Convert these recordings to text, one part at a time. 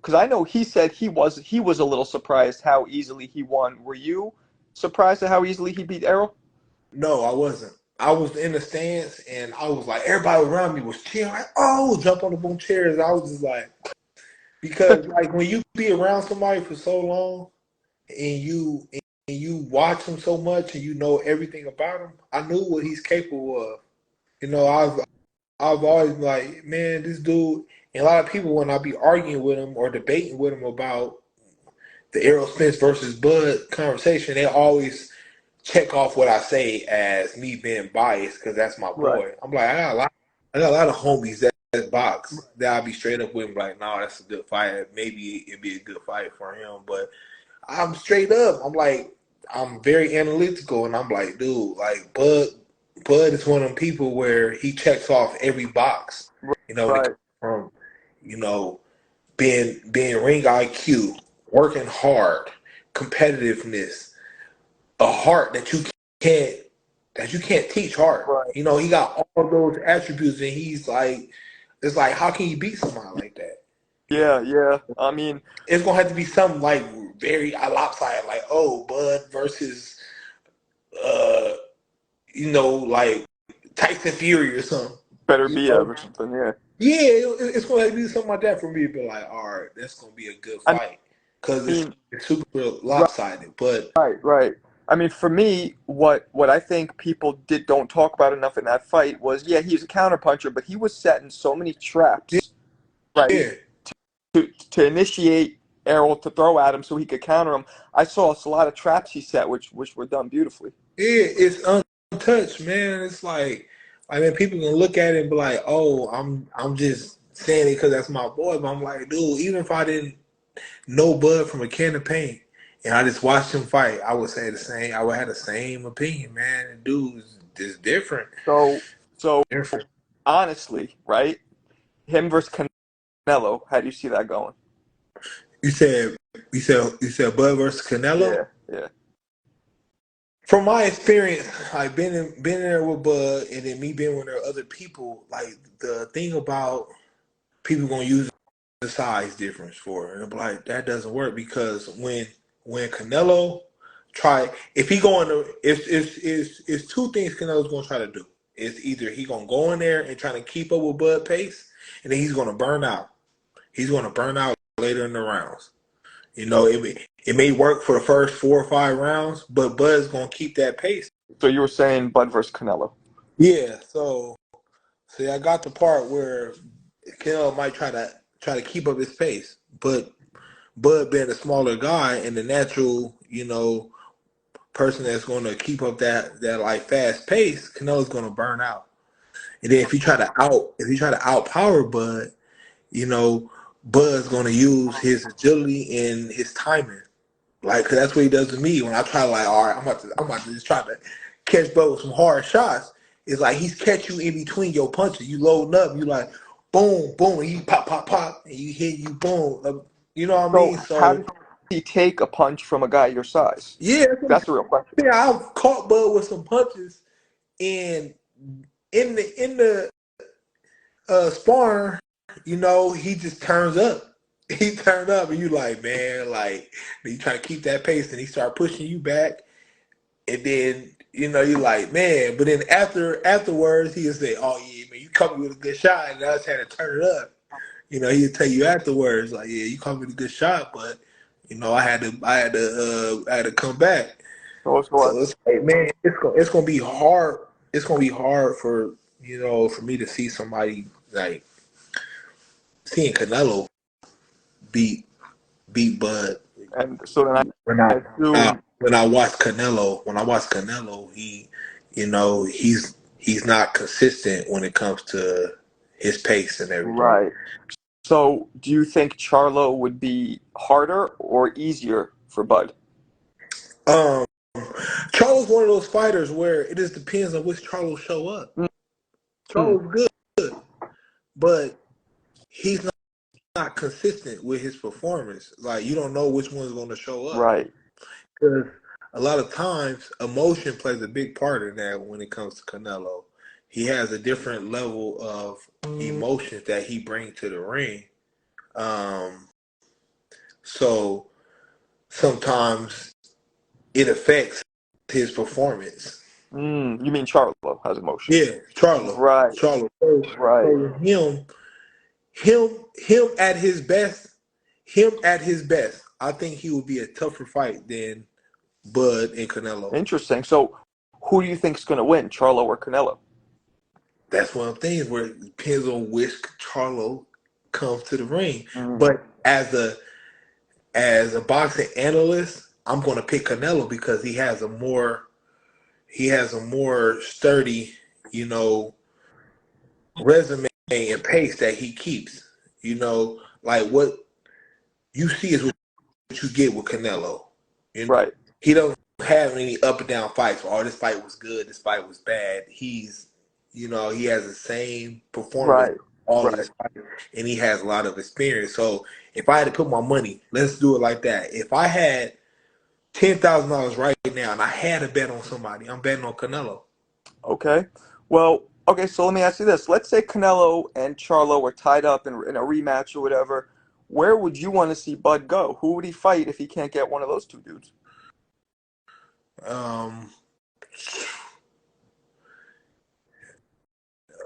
because I know he said he was a little surprised how easily he won. Were you surprised at how easily he beat Errol? No, I wasn't. I was in the stands and I was like, everybody around me was cheering, like, oh, jump on the boom chairs. I was just like, because like when you be around somebody for so long and you watch him so much and you know everything about him, I knew what he's capable of. You know, I've always been like, man, this dude. And a lot of people when I be arguing with him or debating with him about the Errol Spence versus Bud conversation, they always check off what I say as me being biased because that's my Right. boy. I'm like, I got a lot of homies that box that I'll be straight up with, like, no, that's a good fight. Maybe it'd be a good fight for him, but I'm straight up. I'm like, I'm very analytical, and I'm like, dude, like Bud is one of them people where he checks off every box. You know, when it Right. comes from, you know, being ring IQ, working hard, competitiveness, a heart can't that you can't teach heart. Right. You know, he got all those attributes, and he's like, it's like, how can you beat somebody like that? You Yeah. know, Yeah. I mean, it's gonna have to be something like very lopsided, like, oh, Bud versus uh, like Tyson Fury or something. better You be know, or something. Yeah. yeah, it's gonna have to be something like that for me to be like, all right, that's gonna be a good I fight because mean, it's super right. lopsided. But Right. Right. I mean, for me, what I think people don't talk about enough in that fight was, yeah, he's a counterpuncher, but he was setting so many traps, right, yeah, to initiate Errol to throw at him so he could counter him. I saw a lot of traps he set, which were done beautifully. yeah, it's untouched, man. It's like, I mean, people can look at it and be like, "Oh, I'm just saying it because that's my boy." But I'm like, dude, even if I didn't know Bud from a can of paint and I just watched him fight, I would say the same. I would have the same opinion, man. The dude is just different, So, so different. honestly, right, him versus Canelo, how do you see that going? You said, you said Bud versus Canelo. Yeah. Yeah. From my experience, like been in there with Bud, and then me being with there other people, like the thing about people gonna use the size difference for it. And I'm like, that doesn't work because when Canelo try if he going to it's two things Canelo's gonna try to do. It's either he gonna go in there and trying to keep up with Bud pace, and then he's gonna burn out. He's gonna burn out later in the rounds. You know, it may work for the first 4 or 5 rounds, but Bud's gonna keep that pace. So you were saying Bud versus Canelo. Yeah, so see, I got the part where Canelo might try to keep up his pace, but Bud being a smaller guy and the natural, person that's going to keep up that like fast pace, Canelo's going to burn out. And then if you try to outpower Bud, you know, Bud's going to use his agility and his timing. Like, 'cause that's what he does to me when I try to like, all right, I'm about to just try to catch Bud with some hard shots. It's like he's catch you in between your punches. You loading up, you like boom, boom, and you pop, pop, pop, and you hit you boom. You know what I So mean? how So does he take a punch from a guy your size? yeah, that's what I'm That's the real question. saying. I've caught Bud with some punches, and in the sparring, he just turns up. He turned up, and you like, man, like you trying to keep that pace, and he start pushing you back, and then you like, man. But then afterwards, he'll say, "Oh yeah, man, you come with a good shot," and I just had to turn it up. He'll tell you afterwards, like, "Yeah, you come with a good shot, but I had to come back." So So it's like, man, it's gonna be hard. It's gonna be hard for me to see somebody like seeing Canelo beat beat Bud. and so then When I I assume when I watch Canelo, he's not consistent when it comes to his pace and everything. right. So do you think Charlo would be harder or easier for Bud? Um, Charlo's one of those fighters where it just depends on which Charlo show up. Hmm. Charlo's good, but he's not consistent with his performance. Like you don't know which one's going to show up Right. because a lot of times emotion plays a big part in that when it comes to Canelo. He has a different level of emotions that he brings to the ring. Um, So sometimes it affects his performance. You mean Charlo has emotion? Yeah, Charlo. Right, Charlo. So right. him at his best, I think he would be a tougher fight than Bud and Canelo. Interesting. So, who do you think's going to win, Charlo or Canelo? That's one of the things where it depends on which Charlo comes to the ring. Mm, But as a boxing analyst, I'm going to pick Canelo because he has a more sturdy, you know, resume and pace that he keeps. You know, like what you see is what you get with Canelo. You know, right, he doesn't have any up and down fights. Oh, this fight was good. This fight was bad. He has the same performance right, all of right. his fights, and he has a lot of experience. So if I had to put my money, let's do it like that. If I had $10,000 right now and I had to bet on somebody, I'm betting on Canelo. Okay. Well, okay, so let me ask you this. Let's say Canelo and Charlo were tied up in a rematch or whatever. Where would you want to see Bud go? Who would he fight if he can't get one of those two dudes? Um,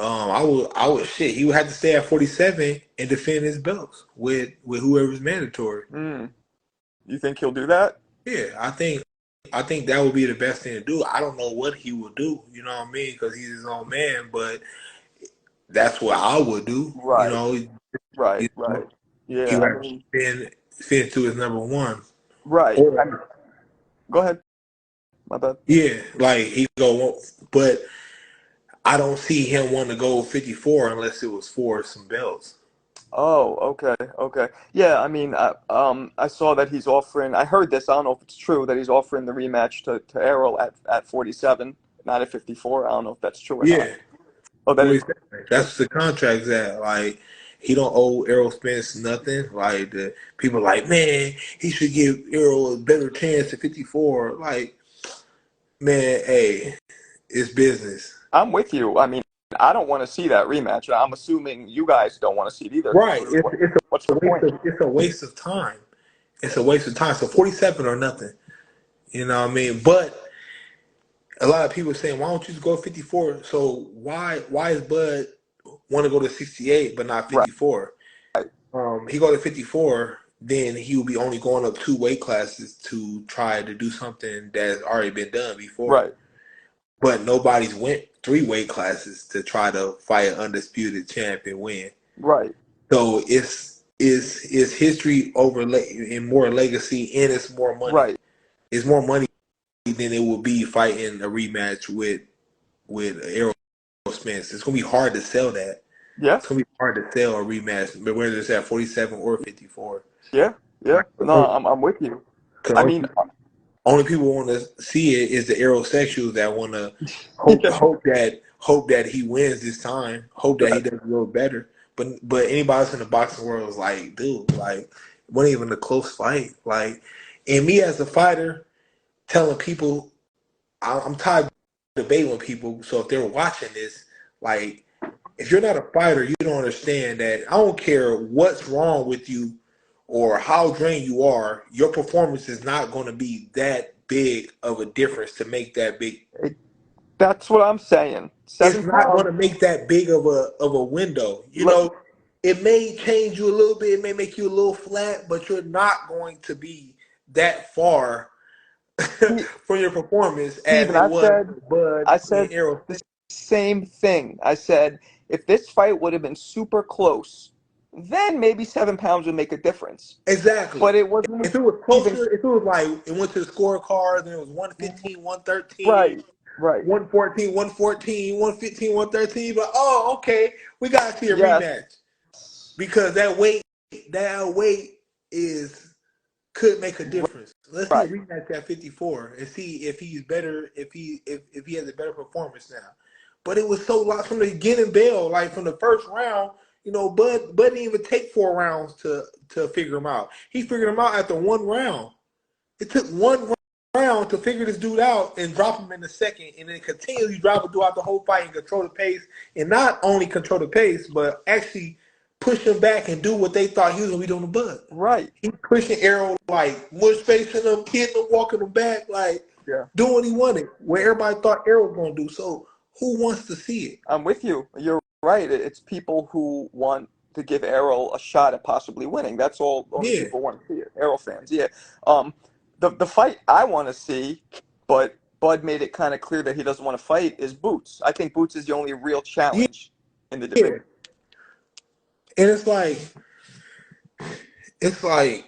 I would shit. He would have to stay at 47 and defend his belts with whoever's mandatory. Hmm. You think he'll do that? Yeah, I think that would be the best thing to do. I don't know what he would do. You know what I mean? Because he's his own man. But that's what I would do. You Right, know, right, you right. know he Yeah, would I have to mean, spin to his number one. right. I mean, Or go ahead. My bad. yeah, like he go. But I don't see him wanting to go 54 unless it was for some belts. Oh, okay, okay. Yeah, I mean, I saw that he's offering. I heard this. I don't know if it's true that he's offering the rematch to Errol at 47, not at 54. I don't know if that's true or not. Yeah, Oh, that is. 47. That's the contract's at. Like he don't owe Errol Spence nothing. Like the people like, man, he should give Errol a better chance at 54. Like, man, hey, it's business. I'm with you. I mean, I don't want to see that rematch. I'm assuming you guys don't want to see it either. Because Right. It's what's a the point? it's a waste of time. It's a waste of time. So 47 or nothing. You know what I mean? But a lot of people are saying, why don't you just go 54? So why is Bud want to go to 68 but not Right, 54? He go to 54, then he will be only going up two weight classes to try to do something that's already been done before. right, But nobody's went three weight classes to try to fight an undisputed champ and win. right, So it's history over and more legacy, and it's more money. right. It's more money than it would be fighting a rematch with Errol Spence. It's gonna be hard to sell that. Yeah, It's gonna be hard to sell a rematch, but whether it's at 47 or 54. yeah, yeah. Right. No, I'm with you. I mean, Only people want to see it is the aerosexuals that want to yeah, hope that he wins this time, hope that he right, does a little better. But anybody else in the boxing world is like, dude, like, it wasn't even a close fight. Like, and me as a fighter, telling people I'm tired of debating with people. So if they're watching this, like, if you're not a fighter, you don't understand that. I don't care what's wrong with you or how drained you are. Your performance is not going to be that big of a difference to make that big. that's what I'm saying. It's Seven not going pounds. to make that big of a window. You Look, know, it may change you a little bit. It may make you a little flat, but you're not going to be that far from your performance as Steven, it was with Bud I and said Errol. the same thing. I said if this fight would have been super close, then maybe 7 pounds would make a difference. Exactly. But it wasn't If it was even closer, if it was like it went to the scorecard, then it was 115, 113, right, right. 114, 114, 115, 113. But oh, okay, we gotta see a Yes, rematch because that weight is could make a difference. Let's see a right, rematch at 54 and see if he's better, if he has a better performance now. But it was so lost from the beginning bell, like from the first round. You know, Bud didn't even take 4 rounds to figure him out. He figured him out after one round. It took one round to figure this dude out and drop him in the second, and then continually drop him throughout the whole fight and control the pace, and not only control the pace, but actually push him back and do what they thought he was gonna be doing to Bud. Right. He pushing Errol like mush facing him, hitting him, walking him back, like Yeah. doing what he wanted, what everybody thought Errol was gonna do. So who wants to see it? I'm with you. You're right. It's people who want to give Errol a shot at possibly winning. That's all. Only Yeah. people want to see it. Errol fans. Yeah. Um, the fight I want to see, but Bud made it kind of clear that he doesn't want to fight, is Boots. I think Boots is the only real Yeah. challenge in the division. And it's like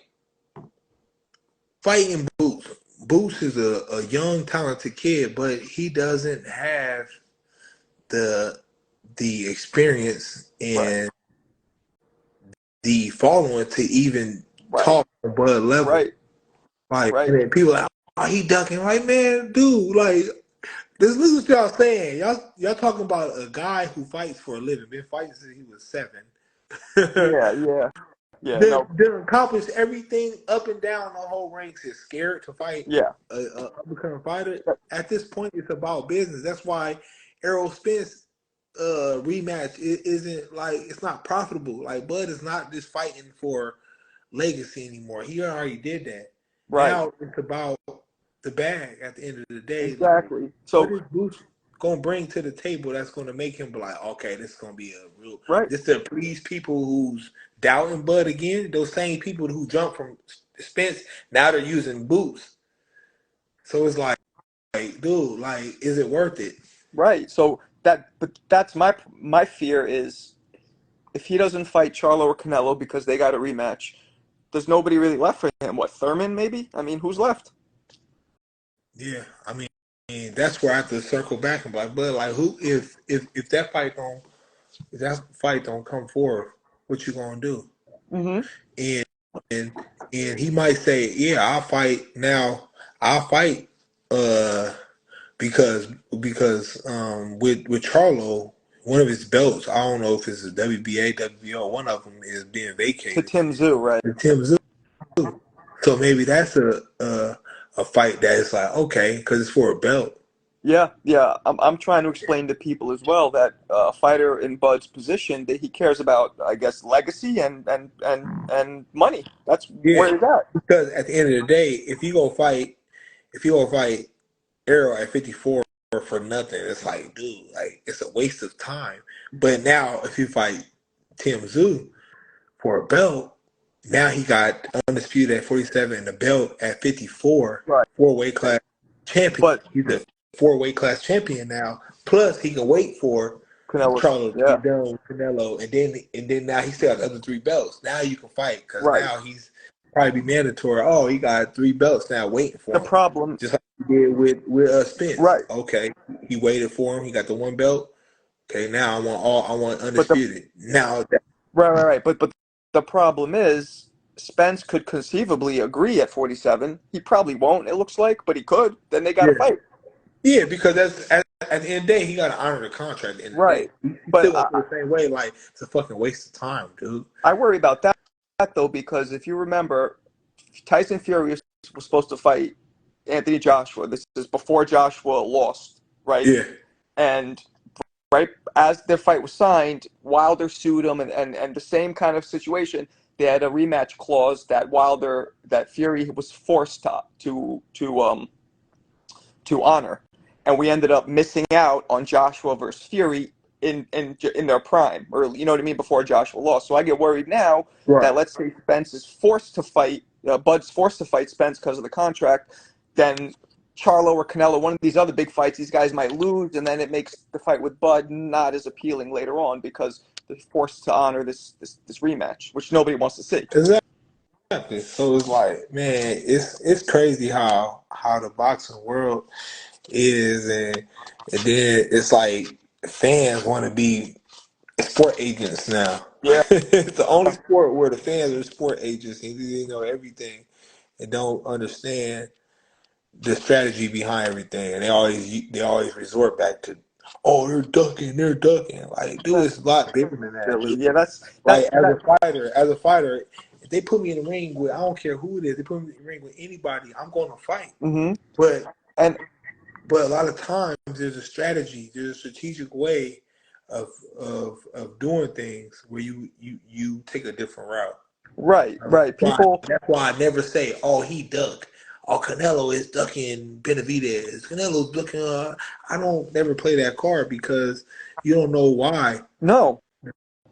fighting Boots. Boots is a young, talented kid, but he doesn't have the experience Right. and the following to even Right. talk on Bud level. Right. Like, Right. and then people are like, oh, he ducking. Like, man, dude, like, this is what y'all saying. Y'all talking about a guy who fights for a living, been fighting since he was 7. Yeah. Yeah. Yeah. Done, No. done accomplished everything up and down the whole ranks. Is scared to fight Yeah. a up-and-coming fighter. At this point, it's about business. That's why Errol Spence rematch isn't like, it's not profitable. Like, Bud is not just fighting for legacy anymore. He already did that. Right. Now it's about the bag at the end of the day. Like, Exactly. what So. is Boots gonna bring to the table that's gonna make him be like, okay, this is gonna be a real, Right. just to please people who's doubting Bud again, those same people who jumped from Spence, now they're using Boots. So it's like, dude, like, is it worth it? Right. So but that's my fear is if he doesn't fight Charlo or Canelo because they got a rematch, there's nobody really left for him. What, Thurman maybe? I mean, who's left? Yeah, I mean, that's where I have to circle back and be like, Bud, like, who, if that fight don't come forward, what you gonna do? Mm-hmm. And and and he might say, yeah, I'll fight now. I'll fight uh because with Charlo, one of his belts, I don't know if it's a WBA, WBO, one of them is being To vacated. Tim Zoo, right? The Tim Zoo. So maybe that's a fight that is like, okay, because it's for a belt. Yeah, yeah. I'm trying to explain to people as well that a fighter in Bud's position that he cares about, I guess, legacy and money. That's Yeah, where he's at. because at the end of the day, if you gonna fight Errol at 54 for nothing, it's like, dude, like, it's a waste of time. But now, if you fight Tim Zoo for a belt, now he got undisputed at 47 and the belt at 54, Right. four-weight class champion. But He's a four-weight class champion now. Plus, he can wait for Canelo, Charlo to yeah, get done with Canelo, and then now he still has the other 3 belts. Now you can fight because right. now he's probably be mandatory. Oh, he got 3 belts now waiting The for him, problem, just like he did with Spence. right. Okay, he waited for him. He got the 1 belt. Okay, now I want But the undisputed. Now, right. But the problem is Spence could conceivably agree at 47. He probably won't, it looks like, but he could. Then they got to yeah, fight. yeah, because that's at the end of the day, he got to honor the contract. At the end of the day, Right. he But still gonna feel the same way. Like, it's a fucking waste of time, dude. I worry about that though, because if you remember, Tyson Fury was supposed to fight Anthony Joshua. This is before Joshua lost, right? Yeah, And right as their fight was signed, Wilder sued him, and the same kind of situation. They had a rematch clause that Fury was forced to honor, and we ended up missing out on Joshua versus Fury in their prime, or you know what I mean, before Joshua lost. So I get worried now that right. let's say Spence is forced to fight, Bud's forced to fight Spence because of the contract, then Charlo or Canelo, one of these other big fights, these guys might lose, and then it makes the fight with Bud not as appealing later on because they're forced to honor this rematch, which nobody wants to see. Exactly. So it's like, man, it's crazy how the boxing world is, and then it's like fans want to be sport agents now. Yeah, It's the only sport where the fans are sport agents and they know everything and don't understand the strategy behind everything, and they always resort back to, oh, they're ducking. Like, dude, that's it's a lot bigger than that, silly. dude. Yeah, that's Like, that as that. a fighter, if they put me in the ring with, I don't care who it is, they put me in the ring with anybody, I'm going to fight. Mm-hmm. But And but a lot of times there's a strategy, there's a strategic way of of doing things where you take a different route. Right, right. People, That's why I never say, "Oh, he ducked." Oh, Canelo is ducking Benavidez. Canelo's ducking. I don't never play that card because you don't know why. no,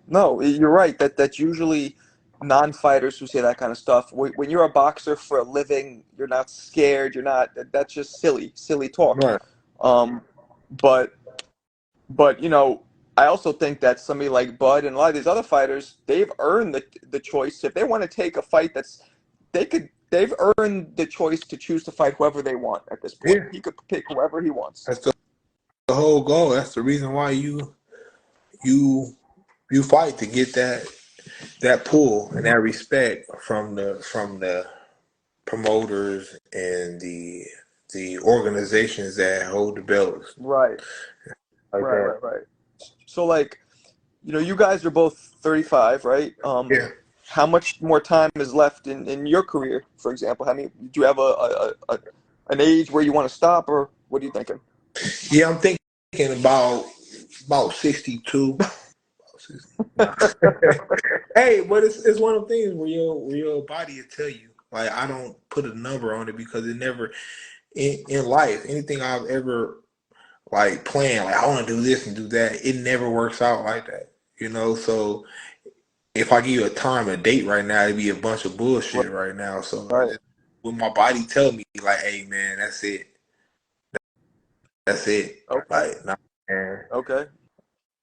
no, you're right. That's usually non-fighters who say that kind of stuff. When you're a boxer for a living, you're not scared. You're not. That's just silly, silly talk. Right. Um, but you know, I also think that somebody like Bud and a lot of these other fighters, they've earned the choice. If they want to take a fight that's, they've earned the choice to choose to fight whoever they want at this point. Yeah. He could pick whoever he wants. That's the whole goal. That's the reason why you you fight to get that pull and that respect from the promoters and the organizations that hold the belts Right, like right, that. right, right. So like, you guys are both 35, right? Yeah. How much more time is left in your career, for example? Do you have an age where you want to stop, or what are you thinking? Yeah, I'm thinking about 62. Nah. Hey, but it's one of the things where your body will tell you. Like I don't put a number on it because it never in life anything I've ever like planned like I want to do this and do that. It never works out like that. So if I give you a time, a date right now, it'd be a bunch of Right, bullshit right now. So right. when my body tell me like, hey man, that's it. Okay, Like, nah, man, okay.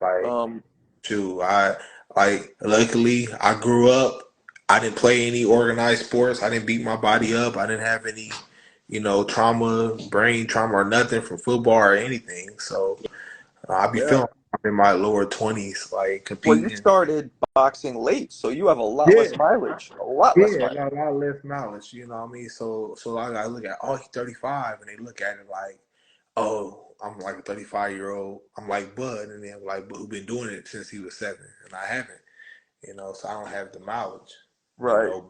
like, Um, shoot, I like. Luckily, I grew up. I didn't play any organized sports. I didn't beat my body up. I didn't have any, trauma, brain trauma, or nothing from football or anything. So I be yeah. feeling in my lower 20s, like Well, you competing. started boxing late, so you have a lot less Yeah, mileage. A lot less yeah, I mileage. got a lot less knowledge. You know what I mean? So I gotta look at, oh, he's 35, and they look at it like, oh, I'm like a 35-year-old. I'm like Bud, and then like, but who been doing it since he was 7, and I haven't. So I don't have the knowledge. Right, right,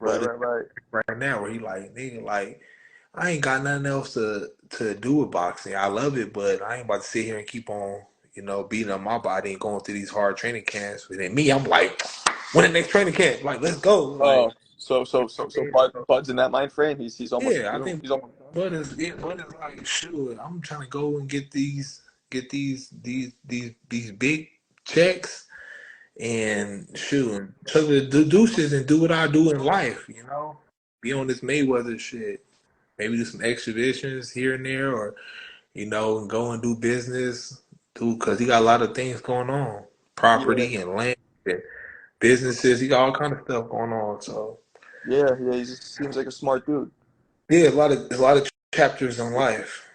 But it's right, right. right now where he like, nigga, like, I ain't got nothing else to do with boxing. I love it, but I ain't about to sit here and keep on, beating up my body and going through these hard training camps. And then me, I'm like, when the next training camp? Like, let's go. Like, Oh, so Bud's in that mind frame. He's almost yeah, I think he's almost done. Bud is like, shoot, I'm trying to go and get these big checks and shoot, and took the deuces and do what I do in life. Be on this Mayweather shit. Maybe do some exhibitions here and there, or go and do business. Because he got a lot of things going on, Yeah, property and land and businesses. He got all kind of stuff going on. So yeah, yeah. He just seems like a smart dude. yeah, a lot of chapters in life.